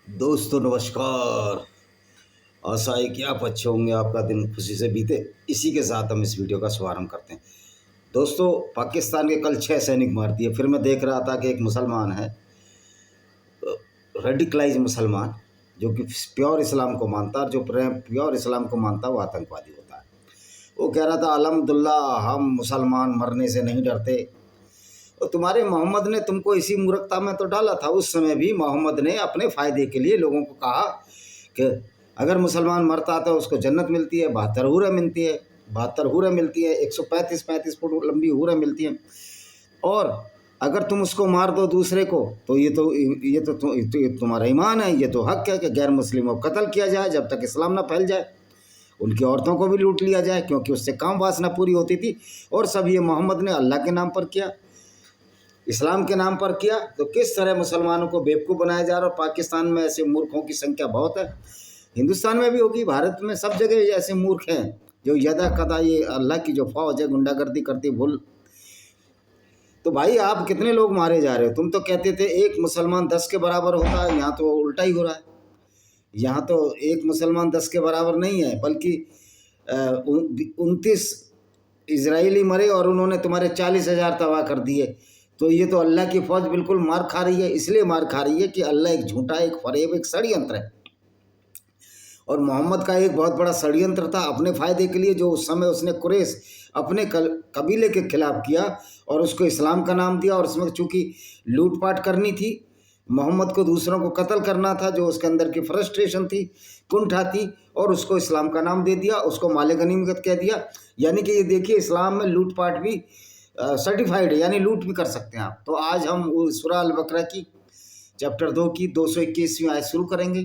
दोस्तों नमस्कार। आशा है कि आप अच्छे होंगे, आपका दिन खुशी से बीते। इसी के साथ हम इस वीडियो का शुभारंभ करते हैं। दोस्तों, पाकिस्तान के कल 6 सैनिक मार दिए। फिर मैं देख रहा था कि एक मुसलमान है, रेडिकलाइज मुसलमान, जो कि प्योर इस्लाम को मानता है, और जो प्योर इस्लाम को मानता है वो आतंकवादी होता है। वो कह रहा था अल्हम्दुलिल्लाह हम मुसलमान मरने से नहीं डरते। तो तुम्हारे मोहम्मद ने तुमको इसी मूर्खता में तो डाला था। उस समय भी मोहम्मद ने अपने फ़ायदे के लिए लोगों को कहा कि अगर मुसलमान मरता है तो उसको जन्नत मिलती है, 72 हूरें मिलती है, 72 हूरें मिलती है, 135 फुट लंबी हूरें मिलती हैं। और अगर तुम उसको मार दो दूसरे को तो ये तुम्हारा ईमान है, ये तो हक है कि गैर मुस्लिमों को कत्ल किया जाए जब तक इस्लाम ना फैल जाए। उनकी औरतों को भी लूट लिया जाए, क्योंकि उससे काम वासना पूरी होती थी। और सब ये मोहम्मद ने अल्लाह के नाम पर किया, इस्लाम के नाम पर किया। तो किस तरह मुसलमानों को बेवकूफ़ बनाया जा रहा है। और पाकिस्तान में ऐसे मूर्खों की संख्या बहुत है, हिंदुस्तान में भी होगी, भारत में सब जगह ऐसे मूर्ख हैं जो यदा कदा ये अल्लाह की जो फौज है गुंडागर्दी करती भूल। तो भाई आप कितने लोग मारे जा रहे हो। तुम तो कहते थे एक मुसलमान 10 के बराबर होता है, यहाँ तो उल्टा ही हो रहा है। यहाँ तो एक मुसलमान 10 के बराबर नहीं है, बल्कि 29 इजरायली मरे और उन्होंने तुम्हारे 40,000 तबाह कर दिए। तो ये तो अल्लाह की फौज बिल्कुल मार खा रही है। इसलिए मार खा रही है कि अल्लाह एक झूठा, एक फरेब, एक षड्यंत्र है। और मोहम्मद का एक बहुत बड़ा षड्यंत्र था अपने फ़ायदे के लिए, जो उस समय उसने कुरैश अपने कबीले के खिलाफ किया और उसको इस्लाम का नाम दिया। और उसमें चूँकि लूटपाट करनी थी, मोहम्मद को दूसरों को कत्ल करना था, जो उसके अंदर की फ्रस्ट्रेशन थी, कुंठा थी, और उसको इस्लाम का नाम दे दिया, उसको माले गनीमत कह दिया। यानी कि ये देखिए, इस्लाम में लूटपाट भी सर्टिफाइड है, यानी लूट भी कर सकते हैं आप। तो आज हम सूरह अल बकरा की चैप्टर 2 की 221वीं आयत शुरू करेंगे।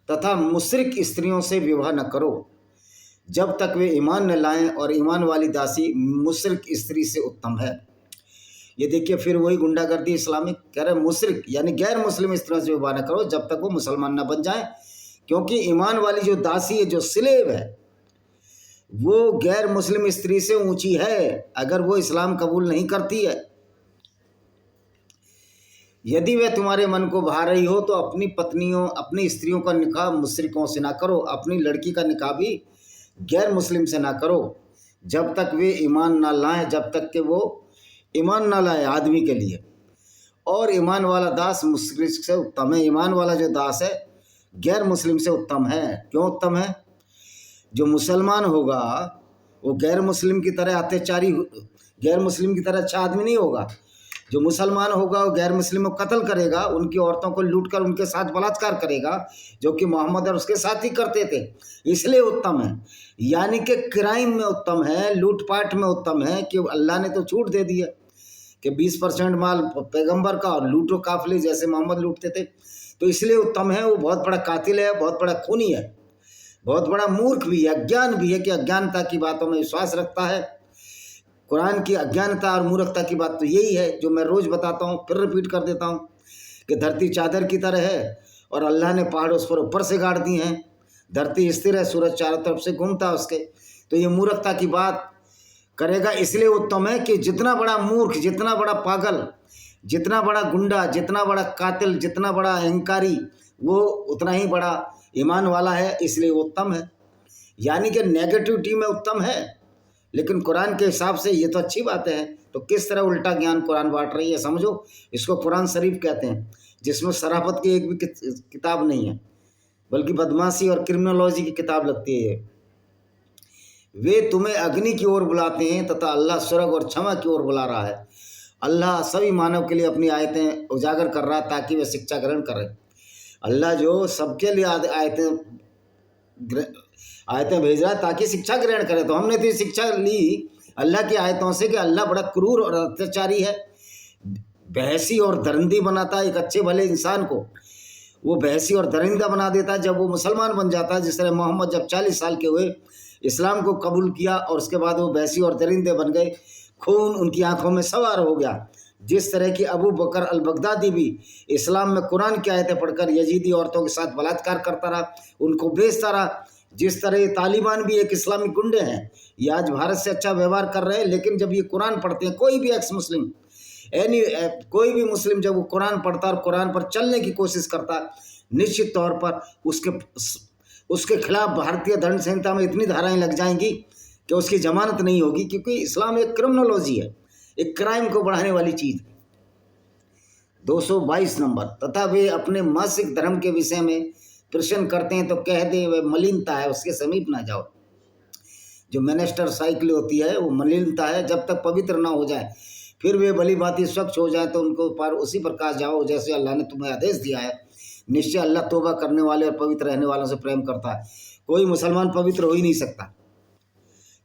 तथा मुशरिक स्त्रियों से विवाह न करो जब तक वे ईमान न लाएं, और ईमान वाली दासी मुशरिक स्त्री से उत्तम है। ये देखिए, फिर वही गुंडागर्दी इस्लामिक कह रहे, मुशरिक यानी गैर मुस्लिम स्त्रियों से विवाह न करो जब तक वो मुसलमान न बन जाए, क्योंकि ईमान वाली जो दासी है, जो स्लेव है, वो गैर मुस्लिम स्त्री से ऊंची है अगर वो इस्लाम कबूल नहीं करती है। यदि वह तुम्हारे मन को भा रही हो तो अपनी पत्नियों, अपनी स्त्रियों का निकाह मुशरिकों से ना करो। अपनी लड़की का निकाह भी गैर मुस्लिम से ना करो जब तक वे ईमान ना लाएं, जब तक कि वो ईमान ना लाए आदमी के लिए। और ईमान वाला दास मुशरिक से उत्तम है। ईमान वाला जो दास है गैर मुस्लिम से उत्तम है। क्यों उत्तम है? जो मुसलमान होगा वो गैर मुस्लिम की तरह अत्याचारी, गैर मुस्लिम की तरह अच्छा आदमी नहीं होगा। जो मुसलमान होगा वो गैर मुस्लिमों को कत्ल करेगा, उनकी औरतों को लूट कर उनके साथ बलात्कार करेगा, जो कि मोहम्मद और उसके साथ ही करते थे। इसलिए उत्तम है, यानी कि क्राइम में उत्तम है, लूटपाट में उत्तम है। कि अल्लाह ने तो छूट दे दी है कि 20% माल पैगंबर का और लूटो काफिले, जैसे मोहम्मद लूटते थे। तो इसलिए उत्तम है। वो बहुत बड़ा कातिल है, बहुत बड़ा खूनी है, बहुत बड़ा मूर्ख भी है, अज्ञान भी है, कि अज्ञानता की बातों में विश्वास रखता है। कुरान की अज्ञानता और मूर्खता की बात तो यही है जो मैं रोज़ बताता हूँ, फिर रिपीट कर देता हूँ, कि धरती चादर की तरह है और अल्लाह ने पहाड़ उस पर ऊपर से गाड़ दी हैं। धरती स्थिर है, सूरज चारों तरफ से घूमता है उसके। तो ये मूर्खता की बात करेगा। इसलिए उत्तम है कि जितना बड़ा मूर्ख, जितना बड़ा पागल, जितना बड़ा गुंडा, जितना बड़ा कातिल, जितना बड़ा अहंकारी, वो उतना ही बड़ा ईमान वाला है। इसलिए उत्तम है, यानी कि नेगेटिविटी में उत्तम है। लेकिन कुरान के हिसाब से ये तो अच्छी बात है। तो किस तरह उल्टा ज्ञान कुरान बांट रही है, समझो। इसको कुरान शरीफ कहते हैं, जिसमें शराफत की एक भी किताब नहीं है, बल्कि बदमाशी और क्रिमिनोलॉजी की किताब लगती है ये। वे तुम्हें अग्नि की ओर बुलाते हैं तथा अल्लाह स्वर्ग और क्षमा की ओर बुला रहा है। अल्लाह सभी मानव के लिए अपनी आयतें उजागर कर रहा है ताकि वे शिक्षा ग्रहण करें। अल्लाह जो सबके लिए आयतें भेज रहा है ताकि शिक्षा ग्रहण करें। तो हमने तो ये शिक्षा ली अल्लाह की आयतों से कि अल्लाह बड़ा क्रूर और अत्याचारी है, बहसी और दरिंदी बनाता है। एक अच्छे भले इंसान को वो बहसी और दरिंदा बना देता है जब वो मुसलमान बन जाता है। जिस तरह मोहम्मद जब 40 साल के हुए, इस्लाम को कबूल किया, और उसके बाद वो बहसी और दरिंदे बन गए, खून उनकी आंखों में सवार हो गया। जिस तरह की अबू बकर अल बगदादी भी इस्लाम में कुरान की आयतें पढ़कर यजीदी औरतों के साथ बलात्कार करता रहा, उनको बेचता रहा। जिस तरह ये तालिबान भी एक इस्लामिक गुंडे हैं, ये आज भारत से अच्छा व्यवहार कर रहे हैं, लेकिन जब ये कुरान पढ़ते हैं, कोई भी एक्स मुस्लिम कोई भी मुस्लिम जब वो कुरान पढ़ता और कुरान पर चलने की कोशिश करता, निश्चित तौर पर उसके खिलाफ भारतीय दंड संहिता में इतनी धाराएं लग जाएंगी कि उसकी जमानत नहीं होगी, क्योंकि इस्लाम एक क्रिमिनोलॉजी है, एक क्राइम को बढ़ाने वाली चीज़। 222 नंबर, तथा वे अपने मासिक धर्म के विषय में प्रश्न करते हैं तो कह दें वह मलिनता है, उसके समीप ना जाओ। जो मेनेस्टर साइकिल होती है वो मलिनता है, जब तक पवित्र ना हो जाए, फिर वे भली भांति स्वच्छ हो जाए तो उनको पर उसी प्रकार जाओ जैसे अल्लाह ने तुम्हें आदेश दिया है। निश्चय अल्लाह तौबा करने वाले और पवित्र रहने वालों से प्रेम करता है। कोई मुसलमान पवित्र हो ही नहीं सकता।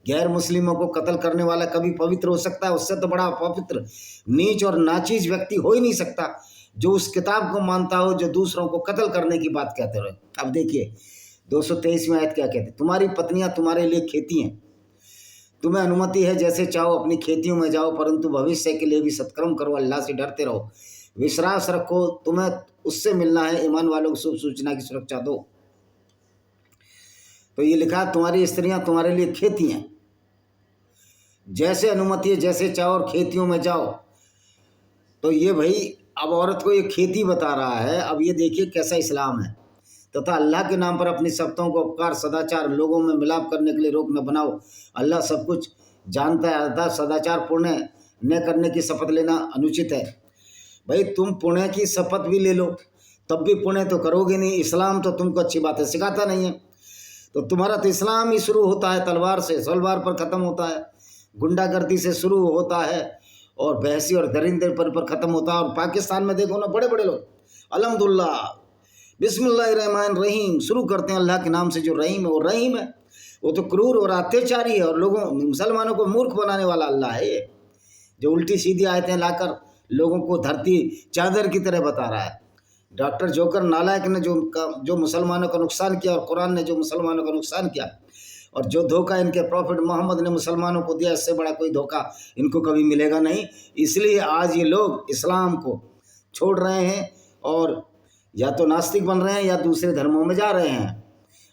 गैर मुस्लिमों को कत्ल करने वाला कभी पवित्र हो सकता है? उससे तो बड़ा अपवित्र, नीच और नाचीज व्यक्ति हो ही नहीं सकता जो उस किताब को मानता हो जो दूसरों को कत्ल करने की बात कहते रहे। अब देखिए 223वें आयत क्या कहते, तुम्हारी पत्नियां तुम्हारे लिए खेती हैं, तुम्हें अनुमति है जैसे चाहो अपनी खेतियों में जाओ, परंतु भविष्य के लिए भी सत्कर्म करो, अल्लाह से डरते रहो, विश्वास रखो, तुम्हें उससे मिलना है, ईमान वालों को शुभ सूचना की सुरक्षा दो। तो ये लिखा तुम्हारी स्त्रियां तुम्हारे लिए खेती हैं, जैसे अनुमति है जैसे चाहो और खेतियों में जाओ। तो ये भाई अब औरत को ये खेती बता रहा है। अब ये देखिए कैसा इस्लाम है। तथा अल्लाह के नाम पर अपनी शर्तों को उपकार सदाचार लोगों में मिलाप करने के लिए रोक न बनाओ, अल्लाह सब कुछ जानता है। अर्थात सदाचार पुण्य न करने की शपथ लेना अनुचित है। भाई तुम पुण्य की शपथ भी ले लो तब भी पुण्य तो करोगे नहीं। इस्लाम तो तुमको अच्छी बातें सिखाता नहीं है। तो तुम्हारा तो इस्लाम ही शुरू होता है तलवार से, सलवार पर ख़त्म होता है, गुंडागर्दी से शुरू होता है और बहसी और दरिंदे पर ख़त्म होता है। और पाकिस्तान में देखो ना, बड़े बड़े लोग अल्हम्दुलिल्लाह बिस्मिल्लाहिर्रहमानिर्रहीम शुरू करते हैं अल्लाह के नाम से। जो रहीम है वो रहीम है, वो तो क्रूर और अत्याचारी है और लोगों मुसलमानों को मूर्ख बनाने वाला अल्लाह है। ये जो उल्टी सीधी आयतें लाकर लोगों को धरती चादर की तरह बता रहा है। डॉक्टर जोकर नालायक ने जो मुसलमानों का नुकसान किया और कुरान ने जो मुसलमानों का नुकसान किया और जो धोखा इनके प्रॉफिट मोहम्मद ने मुसलमानों को दिया, इससे बड़ा कोई धोखा इनको कभी मिलेगा नहीं। इसलिए आज ये लोग इस्लाम को छोड़ रहे हैं और या तो नास्तिक बन रहे हैं या दूसरे धर्मों में जा रहे हैं।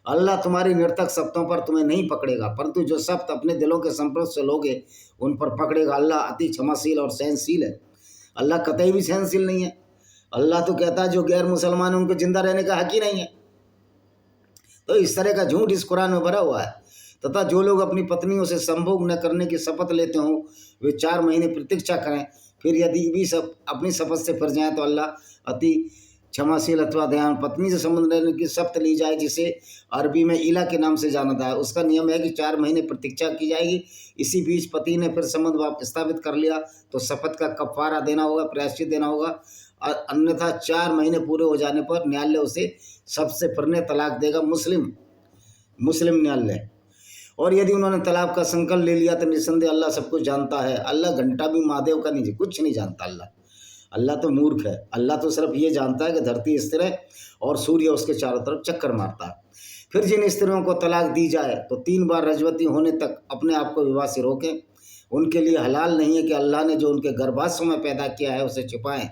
अल्लाह तुम्हारी निरर्थक शब्दों पर तुम्हें नहीं पकड़ेगा, परंतु जो शब्द अपने दिलों के संपर्क से लोगे उन पर पकड़ेगा। अल्लाह अति क्षमाशील और सहनशील है। अल्लाह कतई भी सहनशील नहीं है। अल्लाह तो कहता है जो गैर मुसलमान उनको जिंदा रहने का हक ही नहीं है। तो इस तरह का झूठ इस कुरान में भरा हुआ है। तथा जो लोग अपनी पत्नियों से संभोग न करने की शपथ लेते हों वे 4 महीने प्रतीक्षा करें, फिर यदि भी सब अपनी शपथ से फिर जाएँ तो अल्लाह अति क्षमाशील अथवा दयान। पत्नी से संबंध लेने की शपथ ली जाए जिसे अरबी में इला के नाम से जाना था। उसका नियम है कि 4 महीने प्रतीक्षा की जाएगी। इसी बीच पति ने फिर संबंध स्थापित कर लिया तो शपथ का कफारा देना होगा, प्रायश्चित देना होगा। अन्यथा 4 महीने पूरे हो जाने पर न्यायालय उसे सबसे फिरने तलाक देगा, मुस्लिम न्यायालय। और यदि उन्होंने तलाक का संकल्प ले लिया तो निस्संदेह अल्लाह सब कुछ जानता है। अल्लाह घंटा भी महादेव का नहीं, कुछ नहीं जानता। अल्लाह तो मूर्ख है। अल्लाह तो सिर्फ ये जानता है कि धरती स्थिर है और सूर्य उसके चारों तरफ चक्कर मारता है। फिर जिन स्त्रियों को तलाक दी जाए तो 3 बार रजवती होने तक अपने आप को विवाह से रोकें। उनके लिए हलाल नहीं है कि अल्लाह ने जो उनके गर्भाशय में पैदा किया है उसे छिपाएं,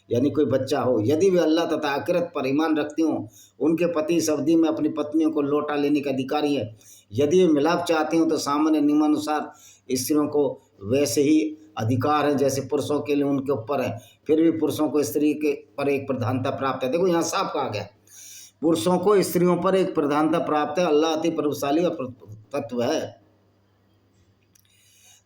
यानी कोई बच्चा हो। यदि वे अल्लाह तथा आखिरत पर ईमान रखती हों, उनके पति इस अवधि में अपनी पत्नियों को लौटा लेने के अधिकारी है। यदि वे मिलाप चाहते हों तो सामान्य नियमानुसार स्त्रियों को वैसे ही अधिकार है जैसे पुरुषों के लिए उनके ऊपर है। फिर भी पुरुषों को स्त्री के पर एक प्रधानता प्राप्त है। देखो यहाँ साफ कहा गया, पुरुषों को स्त्रियों पर एक प्रधानता प्राप्त है। अल्लाह अति प्रभावशाली और तत्व है।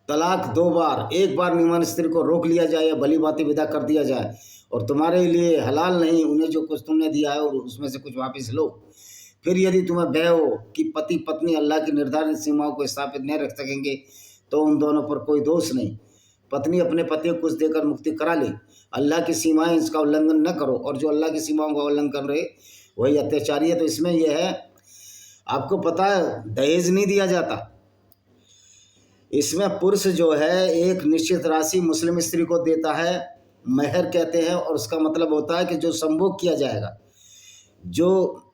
तलाक 2 बार, एक बार नियमन स्त्री को रोक लिया जाए या भली भांति विदा कर दिया जाए और तुम्हारे लिए हलाल नहीं, उन्हें जो कुछ तुमने दिया है और उसमें से कुछ वापस लो। फिर यदि तुम्हें भय हो कि पति पत्नी अल्लाह की निर्धारित सीमाओं को स्थापित नहीं रख सकेंगे तो उन दोनों पर कोई दोष नहीं। पत्नी अपने पति को कुछ देकर मुक्ति करा ले। अल्लाह की सीमाएं इसका उल्लंघन न करो और जो अल्लाह की सीमाओं का उल्लंघन कर रहे वही अत्याचारी है। तो इसमें यह है, आपको पता है दहेज नहीं दिया जाता। इसमें पुरुष जो है एक निश्चित राशि मुस्लिम स्त्री को देता है, महर कहते हैं, और उसका मतलब होता है कि जो संभोग किया जाएगा, जो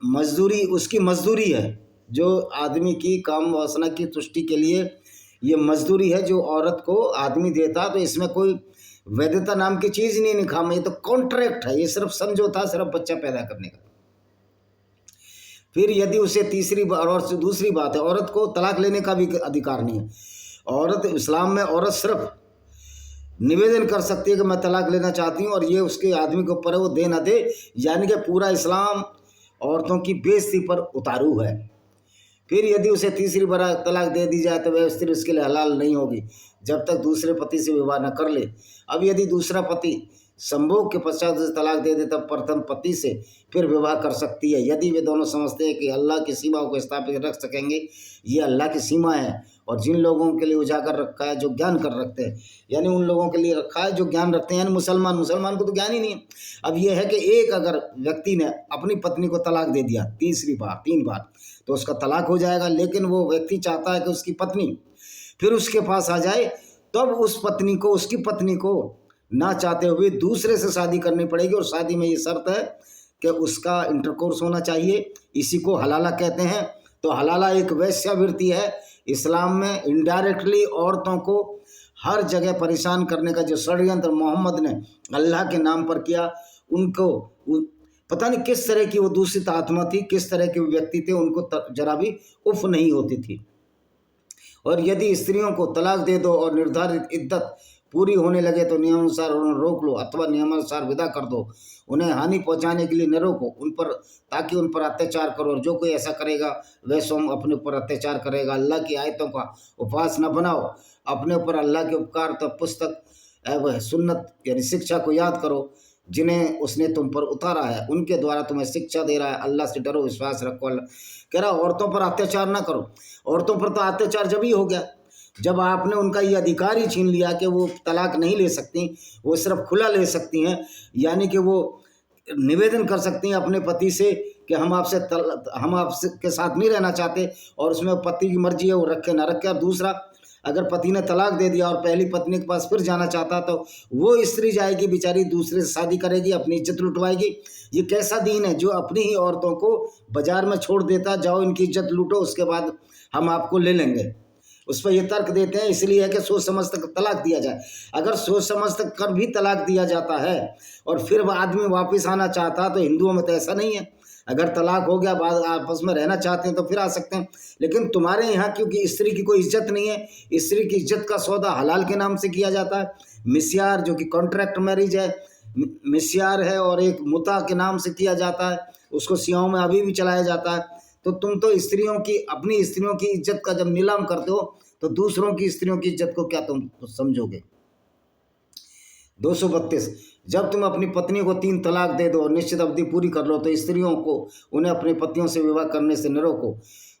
मजदूरी उसकी मजदूरी है, जो आदमी की काम वासना की तुष्टि के लिए ये मजदूरी है जो औरत को आदमी देता। तो इसमें कोई वैधता नाम की चीज़ नहीं लिखा में, ये तो कॉन्ट्रैक्ट है, ये सिर्फ समझौता, सिर्फ बच्चा पैदा करने का। फिर यदि उसे तीसरी बार, और दूसरी बात है औरत को तलाक लेने का भी अधिकार नहीं है। औरत इस्लाम में औरत सिर्फ निवेदन कर सकती है कि मैं तलाक लेना चाहती हूँ, और ये उसके आदमी के ऊपर है, वो दे ना दे। यानी कि पूरा इस्लाम औरतों की बेइज्जती पर उतारू है। फिर यदि उसे तीसरी बार तलाक दे दी जाए तो वह स्त्री उसके लिए हलाल नहीं होगी जब तक दूसरे पति से विवाह न कर ले। अब यदि दूसरा पति संभोग के पश्चात उसे तलाक दे दे तब प्रथम पति से फिर विवाह कर सकती है, यदि वे दोनों समझते हैं कि अल्लाह की सीमाओं को स्थापित रख सकेंगे। ये अल्लाह की सीमा है, और जिन लोगों के लिए उजागर रखा है जो ज्ञान कर रखते हैं, यानी उन लोगों के लिए रखा है जो ज्ञान रखते हैं, यानी मुसलमान को तो ज्ञान ही नहीं है। अब यह है कि एक अगर व्यक्ति ने अपनी पत्नी को तलाक दे दिया तीसरी बार 3 बार तो उसका तलाक हो जाएगा, लेकिन वो व्यक्ति चाहता है कि उसकी पत्नी फिर उसके पास आ जाए, तब उसकी पत्नी को ना चाहते हुए दूसरे से शादी करनी पड़ेगी, और शादी में ये शर्त है कि उसका इंटरकोर्स होना चाहिए। इसी को हलाला कहते हैं। तो हलाला एक वेश्यावृत्ति है। इस्लाम में इनडायरेक्टली औरतों को हर जगह परेशान करने का जो षड्यंत्र मोहम्मद ने अल्लाह के नाम पर किया, उनको पता नहीं किस तरह की वो दूषित आत्मा थी, किस तरह के व्यक्ति थे, उनको जरा भी उफ नहीं होती थी। और यदि स्त्रियों को तलाक दे दो और निर्धारित इद्दत पूरी होने लगे तो नियमानुसार उन्हें रोक लो अथवा नियमानुसार विदा कर दो। उन्हें हानि पहुंचाने के लिए न रोको उन पर, ताकि उन पर अत्याचार करो, और जो कोई ऐसा करेगा वह स्वयं अपने ऊपर अत्याचार करेगा। अल्लाह की आयतों का उपहास न बनाओ, अपने ऊपर अल्लाह के उपकार तो पुस्तक वह सुन्नत यानी शिक्षा को याद करो जिन्हें उसने तुम पर उतारा है, उनके द्वारा तुम्हें शिक्षा दे रहा है। अल्लाह से डरो, विश्वास रखो। अल्लाह कह रहा औरतों पर अत्याचार ना करो। औरतों पर तो अत्याचार जब ही हो गया जब आपने उनका ये अधिकार ही छीन लिया कि वो तलाक नहीं ले सकती, वो सिर्फ खुला ले सकती हैं, यानी कि वो निवेदन कर सकती हैं अपने पति से कि हम आपसे के साथ नहीं रहना चाहते, और उसमें पति की मर्जी है वो रखे ना रखे। और दूसरा, अगर पति ने तलाक दे दिया और पहली पत्नी के पास फिर जाना चाहता तो वो स्त्री जाएगी बेचारी, दूसरे से शादी करेगी, अपनी इज्जत लुटवाएगी। ये कैसा दीन है जो अपनी ही औरतों को बाजार में छोड़ देता, जाओ इनकी इज्जत लूटो, उसके बाद हम आपको ले लेंगे। उस पर ये तर्क देते हैं इसलिए है कि सोच समझ तक तलाक दिया जाए। अगर सोच समझ तक कर भी तलाक दिया जाता है और फिर वह आदमी वापस आना चाहता, तो हिंदुओं में तो ऐसा नहीं है। अगर तलाक हो गया, बाद आपस में रहना चाहते हैं तो फिर आ सकते हैं। लेकिन तुम्हारे यहाँ क्योंकि स्त्री की कोई इज्जत नहीं है, स्त्री की इज्जत का सौदा हलाल के नाम से किया जाता है। मिस्यार जो कि कॉन्ट्रैक्ट मैरिज है, मिस्यार है, और एक मुता के नाम से किया जाता है, उसको सियाओं में अभी भी चलाया जाता है। तो तुम तो अपनी स्त्रियों की इज्जत का जब नीलाम करते हो तो दूसरों की स्त्रियों की इज्जत को क्या तुम समझोगे। 232, जब तुम अपनी पत्नी को 3 तलाक दे दो और निश्चित अवधि पूरी कर लो तो स्त्रियों को उन्हें अपने पतियों से विवाह करने से न रोको,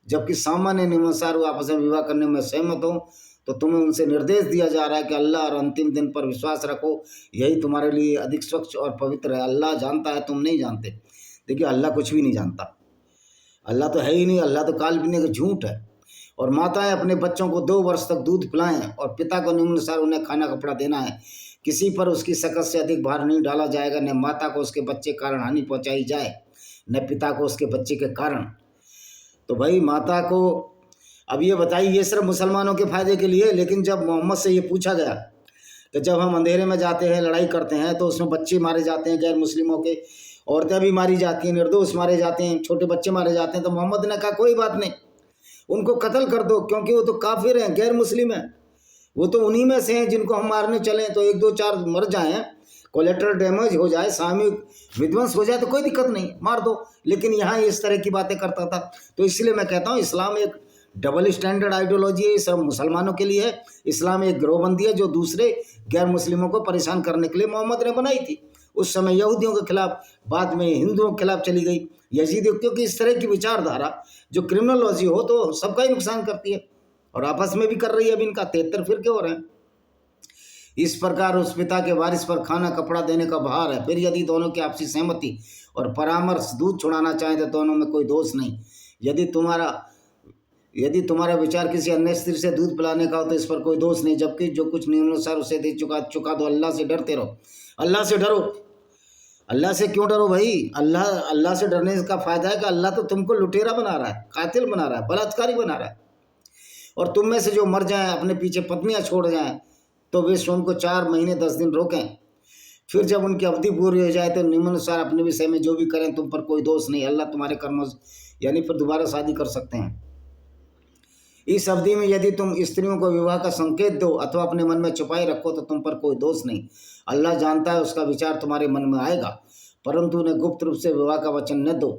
जबकि सामान्य नियमानुसार वो आपस में विवाह करने में सहमत हो। तो तुम्हें उनसे निर्देश दिया जा रहा है कि अल्लाह और अंतिम दिन पर विश्वास रखो, यही तुम्हारे लिए अधिक स्वच्छ और पवित्र है। अल्लाह जानता है, तुम नहीं जानते। देखिए, अल्लाह कुछ भी नहीं जानता, अल्लाह तो है ही नहीं, अल्लाह तो काल्पनिक झूठ है। और माताएं अपने बच्चों को 2 वर्ष तक दूध पिलाएं, और पिता को निम्नानुसार उन्हें खाना कपड़ा देना है। किसी पर उसकी शकत से अधिक भार नहीं डाला जाएगा, न माता को उसके बच्चे के कारण हानि पहुंचाई जाए, न पिता को उसके बच्चे के कारण। तो भाई माता को, अब ये बताइए, ये सिर्फ मुसलमानों के फायदे के लिए। लेकिन जब मोहम्मद से ये पूछा गया कि जब हम अंधेरे में जाते हैं, लड़ाई करते हैं, तो उसमें बच्चे मारे जाते हैं गैर मुस्लिमों के, औरतें भी मारी जाती हैं, निर्दोष मारे जाते हैं, छोटे बच्चे मारे जाते हैं, तो मोहम्मद ने कहा कोई बात नहीं, उनको कत्ल कर दो, क्योंकि वो तो काफिर हैं, गैर मुस्लिम हैं। वो तो उन्हीं में से हैं जिनको हम मारने चलें तो 1 2 4 मर जाएं, कोलेटरल डैमेज हो जाए, सामूहिक विध्वंस हो जाए, तो कोई दिक्कत नहीं, मार दो। लेकिन यहाँ इस तरह की बातें करता था। तो इसलिए मैं कहता हूँ इस्लाम एक डबल स्टैंडर्ड आइडियोलॉजी है, सब मुसलमानों के लिए है। इस्लाम एक गिरोहबंदी है जो दूसरे गैर मुस्लिमों को परेशान करने के लिए मोहम्मद ने बनाई थी। उस समय यहूदियों के खिलाफ, बाद में हिंदुओं के खिलाफ चली गई, यजीदियों, क्योंकि इस तरह की विचारधारा जो क्रिमिनोलॉजी हो तो सबका ही नुकसान करती है, और आपस में भी कर रही है। अभी इनका 73 फिरके हो रहे हैं। इस प्रकार उस पिता के वारिस पर खाना कपड़ा देने का भार है। फिर यदि दोनों की आपसी सहमति और परामर्श दूध छुड़ाना चाहें तो दोनों में कोई दोष नहीं। यदि तुम्हारा विचार किसी अन्य स्त्री से दूध पिलाने का हो तो इस पर कोई दोष नहीं, जबकि जो कुछ नियमानुसार उसे दे चुका दो। अल्लाह से डरते रहो, अल्लाह से डरो। अल्लाह से क्यों डरो भाई? अल्लाह से डरने का फायदा है कि अल्लाह तो तुमको लुटेरा बना रहा है, कातिल बना रहा है, बलात्कारी बना रहा है। और तुम में से जो मर जाएं, अपने पीछे पत्नियां छोड़ जाएं, तो वे स्वयं को 4 महीने 10 दिन रोकें। फिर जब उनकी अवधि पूरी हो जाए तो निम्नानुसार अपने विषय में जो भी करें तुम पर कोई दोष नहीं। अल्लाह तुम्हारे कर्मों यानी फिर दोबारा शादी कर सकते हैं। इस अवधि में यदि तुम स्त्रियों को विवाह का संकेत दो अथवा अपने मन में छुपाए रखो तो तुम पर कोई दोष नहीं। अल्लाह जानता है उसका विचार तुम्हारे मन में आएगा, परंतु उन्हें गुप्त रूप से विवाह का वचन न दो।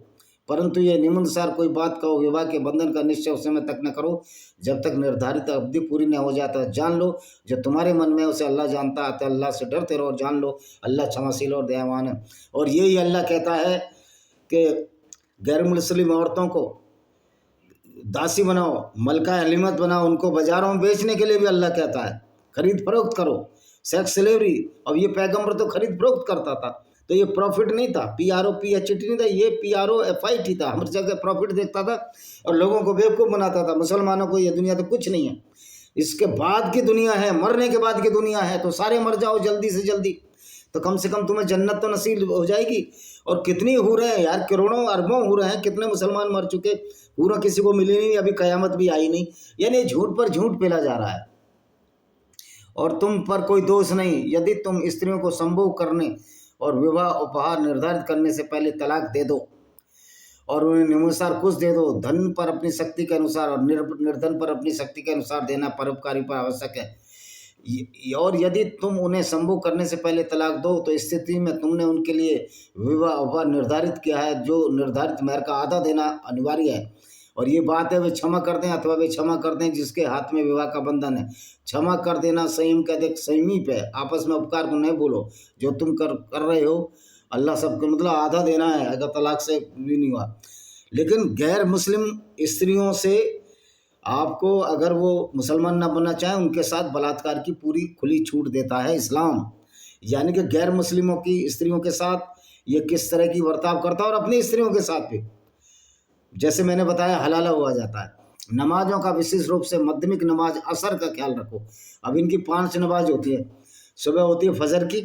परंतु ये निम्नानुसार कोई बात कहो, विवाह के बंधन का निश्चय उस समय तक न करो जब तक निर्धारित अवधि पूरी न हो जाता। जान लो जो तुम्हारे मन में उसे अल्लाह जानता है। तो अल्लाह से डरते रहो और जान लो अल्लाह क्षमाशील और दयावान है। और यही अल्लाह कहता है कि गैर मुस्लिम औरतों को दासी बनाओ, मलका हलीमत बनाओ, उनको बाजारों में बेचने के लिए भी अल्लाह कहता है खरीद फरोख्त करो, सेक्स स्लेवरी। अब ये पैगंबर तो खरीद फरोख्त करता था, तो ये प्रॉफिट नहीं था, PROFIT नहीं था, ये PROFIT था। हर जगह प्रॉफिट देखता था और लोगों को बेवकूफ़ बनाता था। मुसलमानों को ये दुनिया तो कुछ नहीं है, इसके बाद की दुनिया है, मरने के बाद की दुनिया है। तो सारे मर जाओ जल्दी से जल्दी, तो कम से कम तुम्हें जन्नत तो नसीब हो जाएगी। और कितनी हूरें हैं यार, करोड़ों अरबों हूरें हैं, कितने मुसलमान मर चुके, पूरा किसी को मिली नहीं, अभी कयामत भी आई नहीं। यानी झूठ पर झूठ पेला जा रहा है और तुम पर कोई दोष नहीं। यदि तुम स्त्रियों को संभोग करने और विवाह उपहार निर्धारित करने से पहले तलाक दे दो और उन्हें निम्नानुसार कुछ दे दो, धन पर अपनी शक्ति के अनुसार और निर्धन पर अपनी शक्ति के अनुसार देना परोपकारी पर आवश्यक है। और यदि तुम उन्हें संभोग करने से पहले तलाक दो तो इस स्थिति में तुमने उनके लिए विवाह उपहार निर्धारित किया है, जो निर्धारित मेहर का आधा देना अनिवार्य है। और ये बात है वे क्षमा कर दें अथवा वे क्षमा कर दें जिसके हाथ में विवाह का बंधन है। क्षमा कर देना संयम का एक समीप है। आपस में उपकार को नहीं बोलो जो तुम कर रहे हो। अल्लाह सबको मतलब आधा देना है अगर तलाक से भी नहीं हुआ। लेकिन गैर मुस्लिम स्त्रियों से आपको अगर वो मुसलमान ना बनना चाहें उनके साथ बलात्कार की पूरी खुली छूट देता है इस्लाम। यानी कि गैर मुस्लिमों की स्त्रियों के साथ ये किस तरह की बर्ताव करता है और अपनी स्त्रियों के साथ भी जैसे मैंने बताया हलाला हुआ जाता है। नमाजों का विशेष रूप से माध्यमिक नमाज असर का ख्याल रखो। अब इनकी 5 नमाज होती है, सुबह होती है फजर की,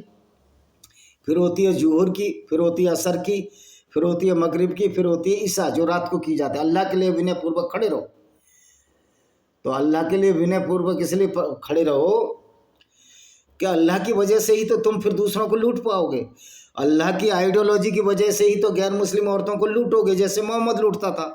फिर होती है जुहर की, फिर होती है असर की, फिर होती है मगरिब की, फिर होती है ईशा जो रात को की जाती है। अल्लाह के लिए विनय पूर्वक खड़े रहो। तो अल्लाह के लिए विनय पूर्वक इसलिए खड़े रहो कि अल्लाह की वजह से ही तो तुम फिर दूसरों को लूट पाओगे। अल्लाह की आइडियोलॉजी की वजह से ही तो गैर मुस्लिम औरतों को लूटोगे, जैसे मोहम्मद लूटता था।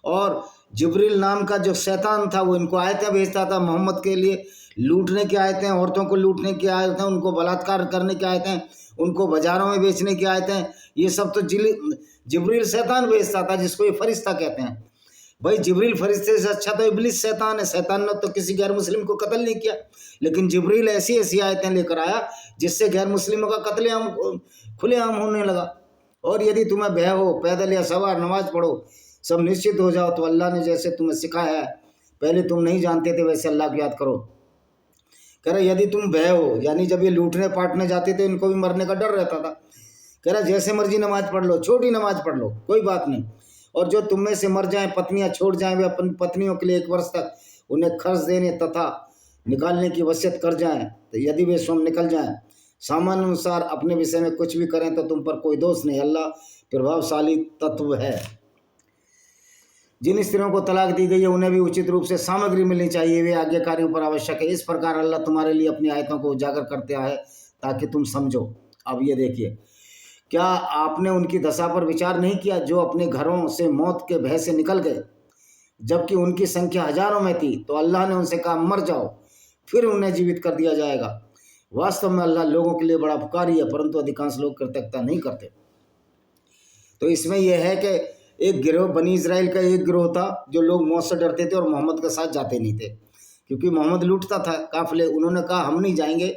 और जिब्रील नाम का जो शैतान था वो इनको आयतें भेजता था मोहम्मद के लिए, लूटने की आयतें, औरतों को लूटने की आयतें, उनको बलात्कार करने की आयतें, उनको बाजारों में बेचने की आयतें। ये सब तो जिब्रील शैतान भेजता था जिसको ये फरिश्ता कहते हैं। भाई जिब्रील फरिश्ते से अच्छा तो इब्लिस शैतान है। शैतान ने तो किसी गैर मुस्लिम को कत्ल नहीं किया, लेकिन जिब्रील ऐसी ऐसी आयतें लेकर आया जिससे गैर मुस्लिमों का कत्लेआम खुलेआम होने लगा। और यदि तुम्हें भय हो, पैदल या सवार नमाज पढ़ो, सब निश्चित हो जाओ। तो अल्लाह ने जैसे तुम्हें सिखाया है, पहले तुम नहीं जानते थे वैसे अल्लाह को याद करो। कह रहा यदि तुम भय हो, यानी जब ये लूटने पाटने जाते थे इनको भी मरने का डर रहता था। कह रहा जैसे मर्जी नमाज पढ़ लो, छोटी नमाज पढ़ लो, कोई बात नहीं। और जो तुम में से मर जाएं, पत्नियां छोड़ जाएं, वे अपनी पत्नियों के लिए 1 वर्ष तक उन्हें खर्च देने तथा निकालने की वसीयत कर जाएं। तो यदि वे स्वयं निकल जाएं, सामान्य अनुसार अपने विषय में कुछ भी करें तो तुम पर कोई दोष नहीं। अल्लाह प्रभावशाली तत्व है। जिन स्त्रियों को तलाक दी गई है उन्हें भी उचित रूप से सामग्री मिलनी चाहिए, वे आज्ञाकारियों पर आवश्यक है। इस प्रकार अल्लाह तुम्हारे लिए अपनी आयतों को उजागर करता है ताकि तुम समझो। अब ये देखिए, क्या आपने उनकी दशा पर विचार नहीं किया जो अपने घरों से मौत के भय से निकल गए, जबकि उनकी संख्या हजारों में थी। तो अल्लाह ने उनसे कहा मर जाओ, फिर उन्हें जीवित कर दिया जाएगा। वास्तव में अल्लाह लोगों के लिए बड़ा उपकारी है, परंतु अधिकांश लोग कृतज्ञता नहीं करते। तो इसमें यह है कि एक गिरोह, बनी इजराइल का एक गिरोह था जो लोग मौत से डरते थे और मोहम्मद के साथ जाते नहीं थे, क्योंकि मोहम्मद लूटता था काफिले। उन्होंने कहा हम नहीं जाएंगे,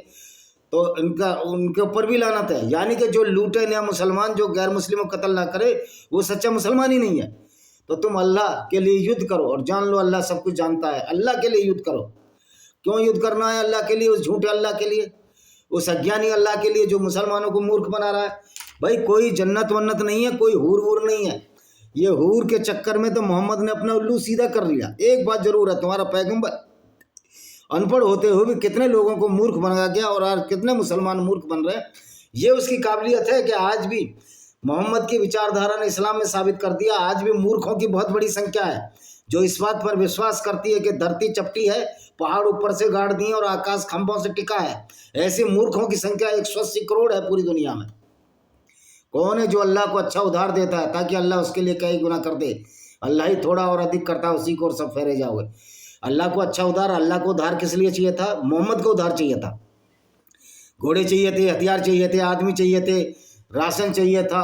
तो इनका उनके ऊपर भी लानत है। यानी कि जो लूटे नया मुसलमान, जो गैर मुस्लिमों को कत्ल ना करे, वो सच्चा मुसलमान ही नहीं है। तो तुम अल्लाह के लिए युद्ध करो और जान लो अल्लाह सब कुछ जानता है। अल्लाह के लिए युद्ध करो। क्यों युद्ध करना है अल्लाह के लिए? उस झूठे अल्लाह के लिए, उस अज्ञानी अल्लाह के लिए जो मुसलमानों को मूर्ख बना रहा है। भाई कोई जन्नत वन्नत नहीं है, कोई हूर वूर नहीं है। ये हूर के चक्कर में तो मोहम्मद ने अपना उल्लू सीधा कर लिया। एक बात जरूर है, तुम्हारा पैगंबर अनपढ़ होते हुए भी कितने लोगों को मूर्ख बना गया और आज कितने मुसलमान मूर्ख बन रहे हैं। ये उसकी काबिलियत है कि आज भी मोहम्मद की विचारधारा ने इस्लाम में साबित कर दिया। आज भी मूर्खों की बहुत बड़ी संख्या है जो इस बात पर विश्वास करती है कि धरती चपटी है, पहाड़ ऊपर से गाड़ दिए और आकाश खंभों से टिका है। ऐसे मूर्खों की संख्या 180 करोड़ है पूरी दुनिया में। कौन है जो अल्लाह को अच्छा उधार देता है ताकि अल्लाह उसके लिए कई गुना कर दे? अल्लाह ही थोड़ा और अधिक करता है, उसी को और सब फेरे जाओगे। अल्लाह को अच्छा उद्धार, अल्लाह को उद्धार किस लिए चाहिए था? मोहम्मद को उद्धार चाहिए था। घोड़े चाहिए थे, हथियार चाहिए थे, आदमी चाहिए थे, राशन चाहिए था।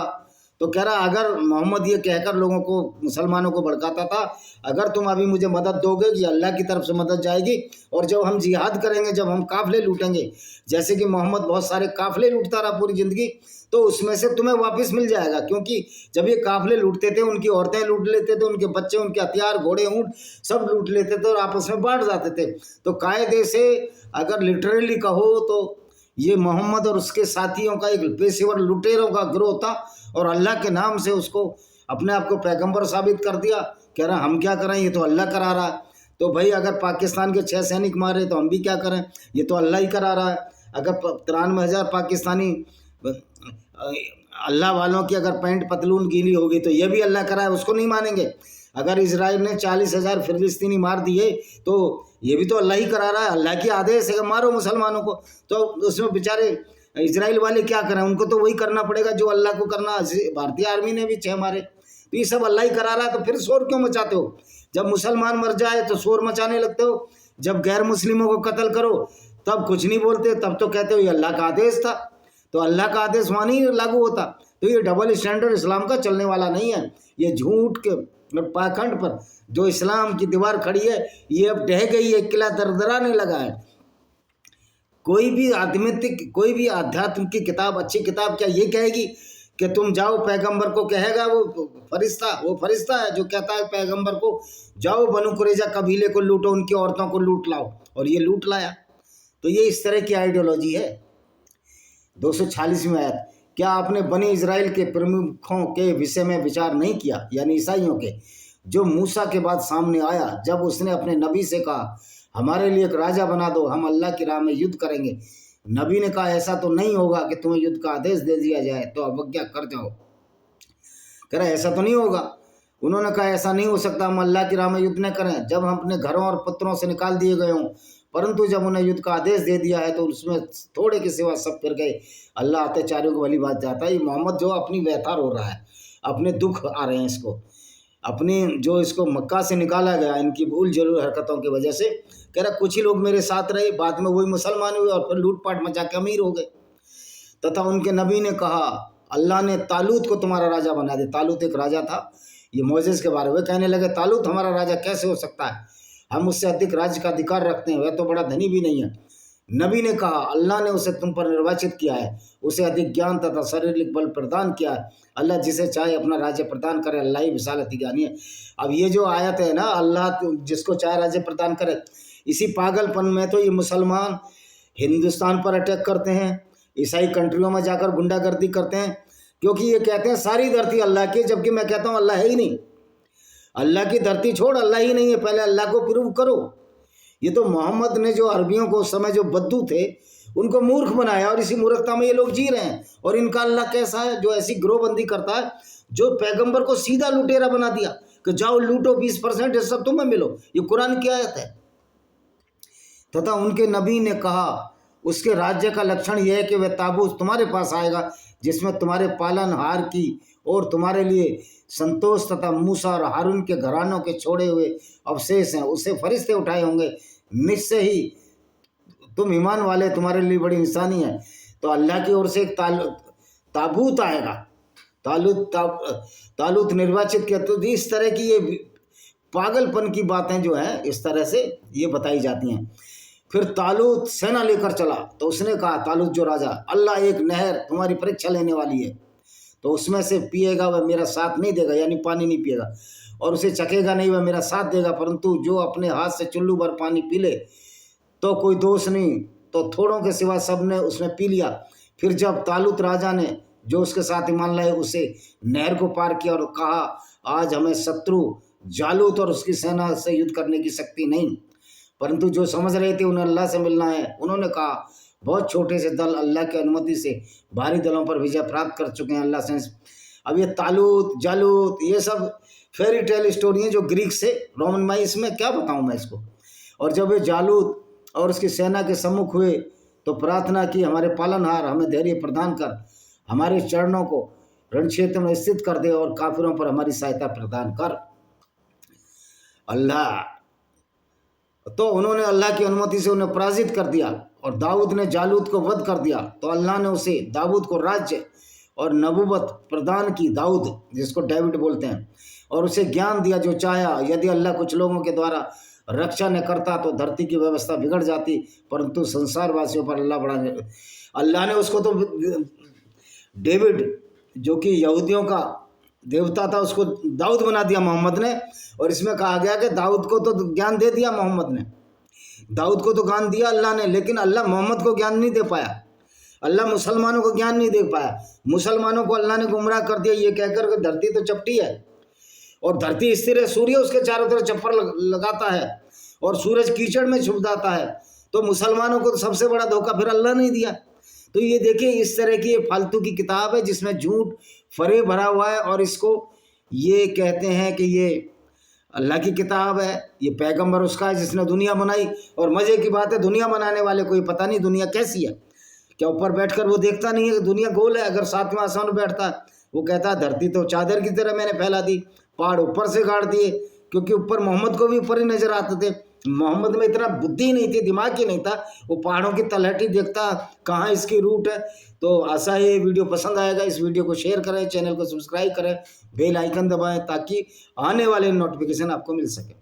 तो कह रहा अगर मोहम्मद ये कहकर लोगों को, मुसलमानों को भड़काता था, अगर तुम अभी मुझे मदद दोगे कि अल्लाह की तरफ से मदद जाएगी, और जब हम जिहाद करेंगे, जब हम काफिले लूटेंगे, जैसे कि मोहम्मद बहुत सारे काफिले लूटता रहा पूरी ज़िंदगी, तो उसमें से तुम्हें वापस मिल जाएगा। क्योंकि जब ये काफिले लूटते थे, उनकी औरतें लूट लेते थे, उनके बच्चे, उनके हथियार, घोड़े, ऊँट सब लूट लेते थे और आपस में बांट जाते थे। तो कायदे से अगर लिटरली कहो तो ये मोहम्मद और उसके साथियों का एक पेशेवर लुटेरों का गिरोह था, और अल्लाह के नाम से उसको अपने आप को पैगंबर साबित कर दिया। कह रहा हम क्या करें, ये तो अल्लाह करा रहा है। तो भाई अगर पाकिस्तान के 6 सैनिक मारे तो हम भी क्या करें, ये तो अल्लाह ही करा रहा है। अगर 93,000 पाकिस्तानी अल्लाह वालों की अगर पैंट पतलून गीली होगी तो ये भी अल्लाह करा है, उसको नहीं मानेंगे। अगर इजराइल ने 40,000 फिलिस्तीनी मार दिए तो ये भी तो अल्लाह ही करा रहा है, अल्लाह की आदेश है कि मारो मुसलमानों को। तो उसमें बेचारे इजराइल वाले क्या करें, उनको तो वही करना पड़ेगा जो अल्लाह को करना। भारतीय आर्मी ने भी 6 मारे, तो ये सब अल्लाह ही करा रहा है। तो फिर शोर क्यों मचाते हो? जब मुसलमान मर जाए तो शोर मचाने लगते हो, जब गैर मुस्लिमों को कत्ल करो तब कुछ नहीं बोलते, तब तो कहते हो ये अल्लाह का आदेश था। तो अल्लाह का आदेश वहाँ नहीं लागू होता। तो ये डबल स्टैंडर्ड इस्लाम का चलने वाला नहीं है। ये झूठ के और पाखंड पर जो इस्लाम की दीवार खड़ी है, ये अब ढह गई है, किला दरदराने लगा है। कोई भी आध्यात्म की किताब, अच्छी किताब क्या ये कहेगी कि तुम जाओ, पैगंबर को कहेगा वो फरिश्ता है जो कहता है पैगंबर को, जाओ बनु कुरैजा कबीले को लूटो, उनकी औरतों को लूट लाओ, और ये लूट लाया। तो ये इस तरह की आइडियोलॉजी है। 246वीं आयत, क्या आपने बनी इजराइल के प्रमुखों के विषय में विचार नहीं किया, यानी ईसाइयों के, जो मूसा के बाद सामने आया, जब उसने अपने नबी से कहा हमारे लिए एक राजा बना दो, हम अल्लाह की राह में युद्ध करेंगे। नबी ने कहा ऐसा तो नहीं होगा कि तुम्हें युद्ध का आदेश दे दिया जाए तो अवज्ञा कर जाओ। कह रहा ऐसा तो नहीं होगा। उन्होंने कहा ऐसा नहीं हो सकता, हम अल्लाह की राह में युद्ध न करें जब हम अपने घरों और पुत्रों से निकाल दिए गए हों, परंतु जब उन्हें युद्ध का आदेश दे दिया है तो उसमें थोड़े के सिवा सब फिर गए। अल्लाह अत्याचारियों को भली बात जाता है। ये मोहम्मद जो अपनी व्यथा रो रहा है, अपने दुख आ रहे हैं इसको, अपनी जो इसको मक्का से निकाला गया इनकी भूल जरूर हरकतों की वजह से। कह रहा कुछ ही लोग मेरे साथ रहे, बाद में वही मुसलमान हुए और फिर लूटपाट मचा के अमीर हो गए। तथा उनके नबी ने कहा अल्लाह ने तालूत को तुम्हारा राजा बना दिया। तालूत एक राजा था, ये मोजेस के बारे में कहने लगे तालूत हमारा राजा कैसे हो सकता है, हम उससे अधिक राज्य का अधिकार रखते हैं, वह तो बड़ा धनी भी नहीं है। नबी ने कहा अल्लाह ने उसे तुम पर निर्वाचित किया है, उसे अधिक ज्ञान तथा शारीरिक बल प्रदान किया है। अल्लाह जिसे चाहे अपना राज्य प्रदान करे, अल्लाह ही विशाल अति ज्ञानी है। अब ये जो आयत है ना, अल्लाह जिसको चाहे राज्य प्रदान करे, इसी पागलपन में तो ये मुसलमान हिंदुस्तान पर अटैक करते हैं, ईसाई कंट्रियों में जाकर गुंडागर्दी करते हैं, क्योंकि ये कहते हैं सारी धरती अल्लाह की, जबकि मैं कहता हूँ अल्लाह है ही नहीं। अल्लाह की धरती छोड़, अल्लाह ही नहीं है, पहले अल्लाह को प्रूव करो। ये तो मोहम्मद ने जो अरबियों को उस समय जो बद्दू थे उनको मूर्ख बनाया, और इसी मूर्खता में ये लोग जी रहे हैं। और इनका अल्लाह कैसा है जो ऐसी गिरोहबंदी करता है, जो पैगंबर को सीधा लुटेरा बना दिया कि जाओ लूटो, 20% हिस्सा तुम्हें मिलो। ये कुरान की आयत है। तथा उनके नबी ने कहा उसके राज्य का लक्षण यह है कि वह ताबूत तुम्हारे पास आएगा जिसमें तुम्हारे पालनहार की और तुम्हारे लिए संतोष तथा मूसा और हारून के घरानों के छोड़े हुए अवशेष हैं, उसे फरिश्ते उठाए होंगे। निश्चय ही तुम ईमान वाले, तुम्हारे लिए बड़ी निशानी है। तो अल्लाह की ओर से एक ताबूत आएगा, तालूत निर्वाचित किया। तो इस तरह की ये पागलपन की बातें जो हैं इस तरह से ये बताई जाती हैं। फिर तालूत सेना लेकर चला, तो उसने कहा तालूत जो राजा, अल्लाह एक नहर तुम्हारी परीक्षा लेने वाली है, तो उसमें से पिएगा वह मेरा साथ नहीं देगा, यानी पानी नहीं पिएगा, और उसे चखेगा नहीं वह मेरा साथ देगा, परंतु जो अपने हाथ से चुल्लू भर पानी पी ले तो कोई दोष नहीं, तो थोड़ों के सिवा सब ने उसमें पी लिया। फिर जब तालूत राजा ने जो उसके साथ ईमान लाए उसे नहर को पार किया और कहा आज हमें शत्रु जालूत और उसकी सेना से युद्ध करने की शक्ति नहीं, परंतु जो समझ रहे थे उन्हें अल्लाह से मिलना है, उन्होंने कहा बहुत छोटे से दल अल्लाह की अनुमति से भारी दलों पर विजय प्राप्त कर चुके हैं अल्लाह से। अब ये तालूत जालूत ये सब फेरी टेल स्टोरी हैं जो ग्रीक से रोमन में, इसमें क्या बताऊं मैं इसको। और जब ये जालूत और उसकी सेना के सम्मुख हुए तो प्रार्थना की हमारे पालनहार हमें धैर्य प्रदान कर, हमारे चरणों को रण क्षेत्र में स्थित कर दे और काफिरों पर हमारी सहायता प्रदान कर। अल्लाह तो उन्होंने अल्लाह की अनुमति से उन्हें पराजित कर दिया और दाऊद ने जालूत को वध कर दिया। तो अल्लाह ने उसे दाऊद को राज्य और नबूवत प्रदान की, दाऊद जिसको डेविड बोलते हैं, और उसे ज्ञान दिया जो चाहा। यदि अल्लाह कुछ लोगों के द्वारा रक्षा न करता तो धरती की व्यवस्था बिगड़ जाती, परंतु संसारवासियों पर अल्लाह ने उसको तो डेविड जो कि यहूदियों का देवता था उसको दाऊद बना दिया मोहम्मद ने। और इसमें कहा गया कि दाऊद को तो ज्ञान दे दिया मोहम्मद ने, दाऊद को तो ज्ञान दिया अल्लाह ने, लेकिन अल्लाह मोहम्मद को ज्ञान नहीं दे पाया, अल्लाह मुसलमानों को ज्ञान नहीं दे पाया। मुसलमानों को अल्लाह ने गुमराह कर दिया ये कहकर कि धरती तो चपटी है और धरती स्थिर है, सूर्य उसके चारों तरफ चक्कर लगाता है और सूरज कीचड़ में छुप जाता है। तो मुसलमानों को तो सबसे बड़ा धोखा फिर अल्लाह ने दिया। तो ये देखिए इस तरह की फालतू की किताब है जिसमें झूठ फरे भरा हुआ है, और इसको ये कहते हैं कि ये अल्लाह की किताब है, ये पैगंबर उसका है जिसने दुनिया बनाई। और मज़े की बात है दुनिया बनाने वाले को ये पता नहीं दुनिया कैसी है, क्या ऊपर बैठकर वो देखता नहीं है कि दुनिया गोल है। अगर सातवें आसमान में बैठता है वो कहता है धरती तो चादर की तरह मैंने फैला दी, पहाड़ ऊपर से गाड़ दिए, क्योंकि ऊपर मोहम्मद को भी ऊपर ही नजर आते थे। मोहम्मद में इतना बुद्धि नहीं थी, दिमाग ही नहीं था, वो पहाड़ों की तलहटी देखता कहाँ इसकी रूट है। तो आशा है ये वीडियो पसंद आएगा, इस वीडियो को शेयर करें, चैनल को सब्सक्राइब करें, बेल आइकन दबाएं ताकि आने वाले नोटिफिकेशन आपको मिल सके।